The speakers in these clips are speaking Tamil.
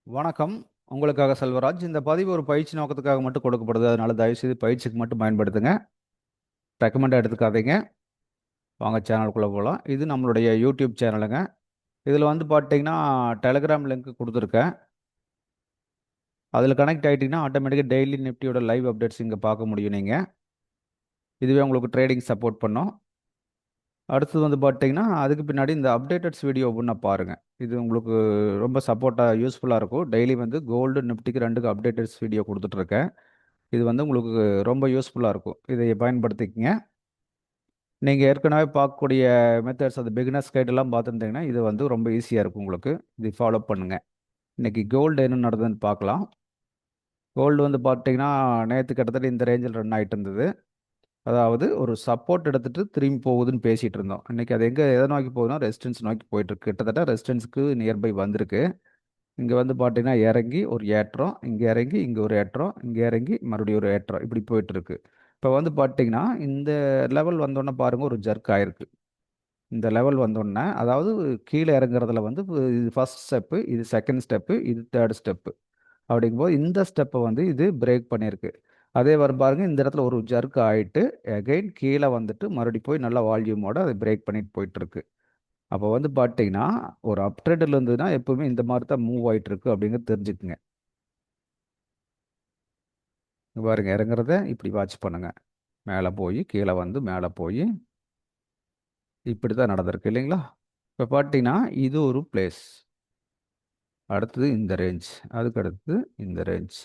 வணக்கம். உங்களுக்காக செல்வராஜ். இந்த பதிவு ஒரு பயிற்சி நோக்கத்துக்காக மட்டும் கொடுக்கப்படுது. அதனால தயவுசெய்து பயிற்சிக்கு மட்டும் பயன்படுத்துங்க. ரெக்கமெண்டா எடுத்துக்காதீங்க. வாங்க சேனலுக்குள்ள போலாம். இது நம்மளுடைய யூடியூப் சேனலுங்க. இதில் வந்து பார்த்தீங்கன்னா, டெலகிராம் லிங்க் குடுத்துருக்கேன். அதில் கனெக்ட் ஆயிட்டீங்கன்னா, ஆட்டோமேட்டிக்கா டெய்லி நிஃப்டியோட லைவ் அப்டேட்ஸ் இங்க பார்க்க முடியும் நீங்க. இதுவே உங்களுக்கு ட்ரேடிங் சப்போர்ட் பண்ணும். அடுத்தது வந்து பார்த்தீங்கன்னா, அதுக்கு பின்னாடி இந்த அப்டேட்டட்ஸ் வீடியோ ஒவ்வொண்ணா பாருங்க. இது உங்களுக்கு ரொம்ப சப்போர்ட்டா யூஸ்ஃபுல்லா இருக்கும். டெய்லி வந்து கோல்டு, நிஃப்டிக்கு 2க்கும் அப்டேட்டட்ஸ் வீடியோ குடுத்துட்டுருக்கேன். இது வந்து உங்களுக்கு ரொம்ப யூஸ்ஃபுல்லா இருக்கும். இதை பயன்படுத்திக்கங்க. நீங்க ஏற்கனவே பார்க்கக்கூடிய மெத்தட்ஸ் அது பிகினர்ஸ் கைடெல்லாம் பார்த்துருந்தீங்கன்னா, இது வந்து ரொம்ப ஈஸியா இருக்கும் உங்களுக்கு. இதை ஃபாலோ பண்ணுங்க. இன்னைக்கு கோல்டு என்ன நடந்ததுன்னு பார்க்கலாம். கோல்டு வந்து பார்த்தீங்கன்னா, நேத்து கிட்டத்தட்ட இந்த ரேஞ்சில் ரன் ஆயிட்டு இருந்தது. அதாவது ஒரு சப்போர்ட் எடுத்துட்டு திரும்பி போகுதுன்னு பேசிட்டு இருந்தோம். இன்னைக்கு அது எதை நோக்கி போகுதுன்னா, ரெசிஸ்டன்ஸ் நோக்கி போயிட்டு இருக்கு. கிட்டத்தட்ட ரெசிஸ்டன்ஸ்க்கு நியர்பை வந்திருக்கு. இங்க வந்து பார்த்தீங்கன்னா, இறங்கி ஒரு ஏற்றம், இங்க இறங்கி இங்க ஒரு ஏற்றம், இங்க இறங்கி மறுபடியும் ஒரு ஏற்றம். இப்படி போயிட்டு இருக்கு. இப்போ வந்து பார்த்தீங்கன்னா, இந்த லெவல் வந்தோன்னே பாருங்க ஒரு ஜர்க் ஆயிருக்கு. இந்த லெவல் வந்தோன்னே, அதாவது கீழ இறங்குறதுல வந்து இது ஃபர்ஸ்ட் ஸ்டெப்பு, இது செகண்ட் ஸ்டெப்பு, இது தேர்ட் ஸ்டெப்பு. அப்படிங்கும்போது இந்த ஸ்டெப்ப வந்து இது பிரேக் பண்ணியிருக்கு. அதே வரும் பாருங்க, இந்த இடத்துல ஒரு ஜர்க் ஆயிட்டு, அகைன் கீழ வந்துட்டு மறுபடியும் போய் நல்லா வால்யூமோட அது பிரேக் பண்ணிட்டு போயிட்டுருக்கு. அப்போ வந்து பார்த்தீங்கன்னா, ஒரு அப் ட்ரெண்ட்ல இருந்ததுன்னா, எப்பவுமே இந்த மாரி தான் மூவ் ஆயிட்டு இருக்கு அப்படிங்கிறத தெரிஞ்சுக்கங்க. இங்க பாருங்க இறங்குறத இப்படி வாட்ச் பண்ணுங்க. மேல போயி, கீழ வந்து மேல போயி, இப்படி தான் நடந்திருக்கு இல்லைங்களா? இப்ப பார்த்தீங்கன்னா, இது ஒரு பிளேஸ். அடுத்தது இந்த ரேஞ்ச். அதுக்கு அடுத்தது இந்த ரேஞ்ச்.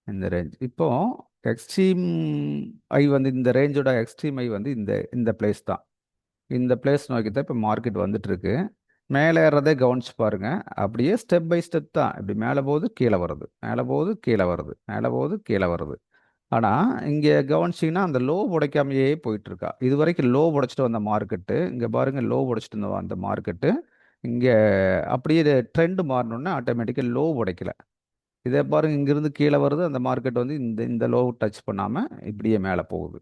இந்த ரேஞ்ச். இப்போ எக்ஸ்ட்ரீம் ஐ வந்து இந்த ரேஞ்சோட எக்ஸ்ட்ரீம் ஐ வந்து இந்த இந்த பிளேஸ் தான். இந்த பிளேஸ் நோக்கி தான் இப்போ மார்க்கெட் வந்துட்டு இருக்கு. மேலே ஏறதே கவனிச்சு பாருங்க. அப்படியே ஸ்டெப் பை ஸ்டெப் தான். இப்படி மேலே போகுது, கீழே வருது. மேலே போகுது, கீழே வருது. மேலே போகுது, கீழே வருது. ஆனா, இங்க கவனிச்சீங்கன்னா, அந்த லோ உடைக்காமயே போயிட்டு இருக்கா. இதுவரைக்கும் லோ உடைச்சுட்டு வந்த மார்க்கெட்டு, இங்க பாருங்க லோ உடைச்சுட்டு இருந்த அந்த மார்க்கெட்டு, இங்க அப்படியே ட்ரெண்ட் மாறினோனே ஆட்டோமேட்டிக்கா லோ உடைக்கல. இதே பாருங்க இங்கிருந்து கீழ வருது. அந்த மார்க்கெட் வந்து இந்த இந்த லோவ டச் பண்ணாம இப்படியே மேல போகுது.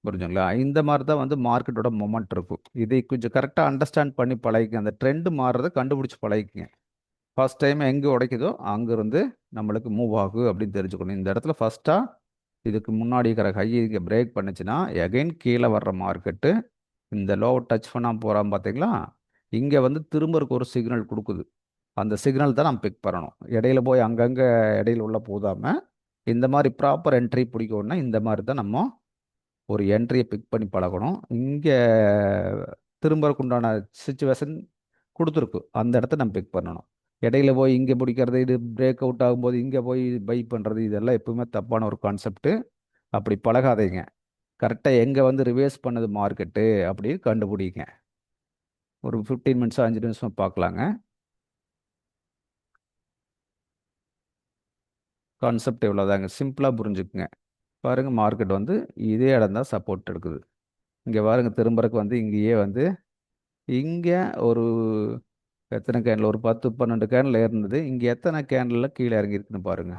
புரிஞ்சுங்களா? இந்த மாரி தான் வந்து மார்க்கெட்டோட மொமெண்ட் இருக்கும். இதை கொஞ்சம் கரெக்ட்டா அண்டர்ஸ்டாண்ட் பண்ணி பழகிக்கங்க. அந்த ட்ரெண்ட் மாறுறத கண்டுபிடிச்சு பழகிக்கங்க. ஃபர்ஸ்ட் டைம் எங்க உடைக்குதோ, அங்கிருந்து நம்மளுக்கு மூவ் ஆகும் அப்படின்னு தெரிஞ்சுக்கணும். இந்த இடத்துல ஃபர்ஸ்ட்டா இதுக்கு முன்னாடி இருக்கிற ஹை இங்க பிரேக் பண்ணுச்சுன்னா, எகைன் கீழ வர்ற மார்க்கெட்டு இந்த லோவ டச் பண்ணாம போறான் பார்த்தீங்களா? இங்க வந்து திரும்பறக்கு ஒரு சிக்னல் குடுக்குது. அந்த சிக்னல் தான் நம்ம பிக் பண்ணணும். இடையில போய் அங்கங்க இடையில உள்ள போதாம, இந்த மாரி ப்ராப்பர் என்ட்ரி பிடிக்கணும்னா, இந்த மாரி தான் நம்ம ஒரு என்ட்ரிய பிக் பண்ணி பழகணும். இங்க திரும்பறக்கு உண்டான சிச்சுவேஷன் குடுத்துருக்கு. அந்த இடத்த நம்ம பிக் பண்ணணும். இடையில போய் இங்க பிடிக்கிறது, இது பிரேக் அவுட் ஆகும்போது இங்க போய் பை பண்றது, இதெல்லாம் எப்பவுமே தப்பான ஒரு கான்செப்ட். அப்படி பழகாதீங்க. கரெக்ட்டா எங்க வந்து ரிவர்ஸ் பண்ணுது மார்க்கெட்டு அப்படின்னு கண்டுபிடிங்க. ஒரு 15 மினிட்ஸோ, 5 நிமிஷமோ பார்க்கலாங்க. கான்செப்ட் இவ்வளோதாங்க. சிம்பிளா புரிஞ்சுக்குங்க. பாருங்க மார்க்கெட் வந்து இதே இடம் தான் சப்போர்ட் எடுக்குது. இங்க பாருங்க திரும்பறக்கு வந்து இங்கேயே வந்து இங்க ஒரு எத்தனை கேண்டில் ஒரு 10, 12 கேண்டில் ஏறுனது. இங்க எத்தனை கேண்டில்ல கீழ இறங்கியிருக்குன்னு பாருங்க.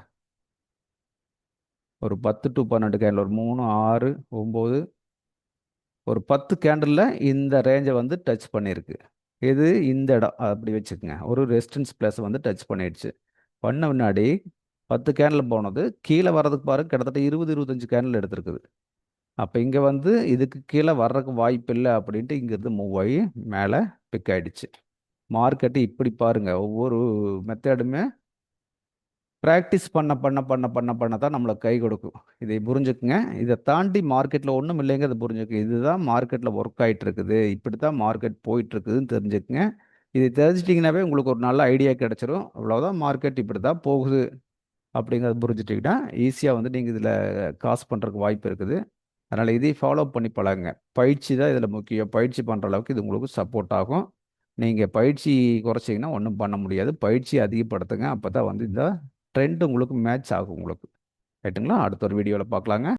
ஒரு 10 டூ 12 கேண்டில் ஒரு 3, 6, 9 ஒரு 10 கேண்டில்ல இந்த ரேஞ்ச வந்து டச் பண்ணியிருக்கு. இது இந்த இடம் அப்படி வச்சுக்கங்க. ஒரு ரெசிஸ்டன்ஸ் பிளேஸ வந்து டச் பண்ணிடுச்சு. பண்ண முன்னாடி 10 கேண்டில் போனது கீழ வர்றதுக்கு பாருங்க கிட்டத்தட்ட 20, 25 கேண்டில் எடுத்திருக்குது. அப்ப இங்க வந்து இதுக்கு கீழ வர்றதுக்கு வாய்ப்பில்ல அப்படின்ட்டு இங்கிருந்து மூவ் ஆகி மேல பிக் ஆயிடுச்சு. மார்க்கெட் இப்படி பாருங்க. ஒவ்வொரு மெத்தேடுமே பிராக்டிஸ் பண்ண தான் நம்மளுக்கு கை கொடுக்கும். இதை புரிஞ்சுக்குங்க. இதை தாண்டி மார்க்கெட்ல ஒண்ணும் இல்லைங்க. இதை புரிஞ்சுக்குங்க. இதுதான் மார்க்கெட்ல ஒர்க் ஆயிட்டு இருக்குது. இப்படித்தான் மார்க்கெட் போயிட்டு இருக்குதுன்னு தெரிஞ்சுக்குங்க. இதை தெரிஞ்சிட்டிங்கனாவே உங்களுக்கு ஒரு நல்ல ஐடியா கிடைச்சிரும். அவ்வளவுதான் மார்க்கெட் இப்படித்தான் போகுது அப்படிங்கிறத புரிஞ்சுட்டீங்கன்னா, ஈஸியா வந்து நீங்க இதுல காசு பண்றதுக்கு வாய்ப்பு இருக்குது. அதனால இதை ஃபாலோ பண்ணி பழகுங்க. பயிற்சி தான் இதில் முக்கியம். பயிற்சி பண்ணுற அளவுக்கு இது உங்களுக்கு சப்போர்ட் ஆகும். நீங்கள் பயிற்சி குறைச்சிங்கன்னா ஒன்றும் பண்ண முடியாது. பயிற்சி அதிகப்படுத்துங்க. அப்போ தான் வந்து இந்த ட்ரெண்ட் உங்களுக்கு மேட்ச் ஆகும் உங்களுக்கு. ரைட்டுங்களா? அடுத்த ஒரு வீடியோவில் பார்க்கலாங்க.